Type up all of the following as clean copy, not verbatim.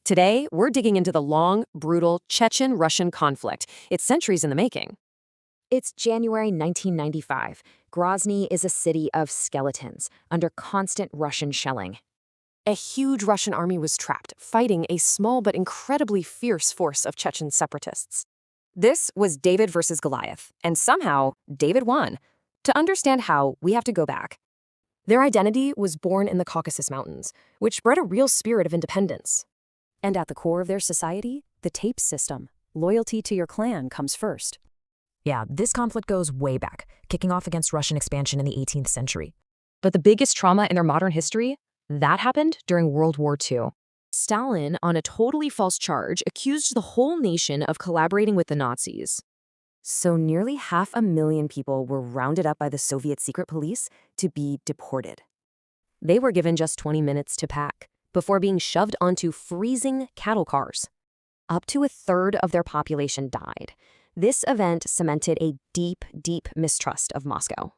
Today, we're digging into the long, brutal Chechen-Russian conflict. It's centuries in the making. It's January 1995. Grozny is a city of skeletons under constant Russian shelling. A huge Russian army was trapped, fighting a small but incredibly fierce force of Chechen separatists. This was David versus Goliath, and somehow, David won. To understand how, we have to go back. Their identity was born in the Caucasus Mountains, which bred a real spirit of independence. And at the core of their society, the tape system. Loyalty to your clan comes first. Yeah, this conflict goes way back, kicking off against Russian expansion in the 18th century. But the biggest trauma in their modern history? That happened during World War II. Stalin, on a totally false charge, accused the whole nation of collaborating with the Nazis. So nearly 500,000 people were rounded up by the Soviet secret police to be deported. They were given just 20 minutes to pack before being shoved onto freezing cattle cars. Up to a third of their population died. This event cemented a deep, deep mistrust of Moscow.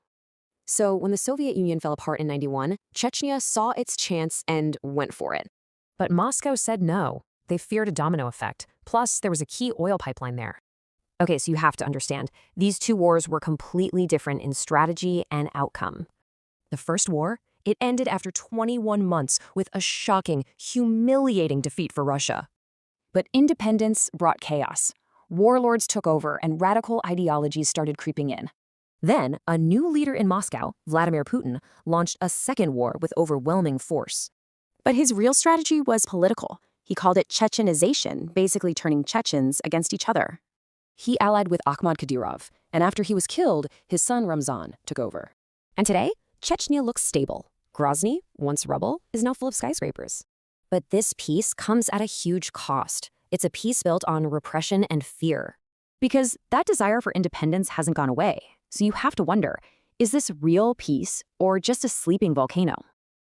So when the Soviet Union fell apart in '91, Chechnya saw its chance and went for it. But Moscow said no. They feared a domino effect. Plus, there was a key oil pipeline there. Okay, so you have to understand, these two wars were completely different in strategy and outcome. The First War, it ended after 21 months with a shocking, humiliating defeat for Russia. But independence brought chaos. Warlords took over and radical ideologies started creeping in. Then, a new leader in Moscow, Vladimir Putin, launched a second war with overwhelming force. But his real strategy was political. He called it Chechenisation, basically turning Chechens against each other. He allied with Kadyrov, and after he was killed, his son Ramzan took over. And today, Chechnya looks stable. Grozny, once rubble, is now full of skyscrapers. But this peace comes at a huge cost. It's a peace built on repression and fear. Because that desire for independence hasn't gone away. So you have to wonder, is this real peace or just a sleeping volcano?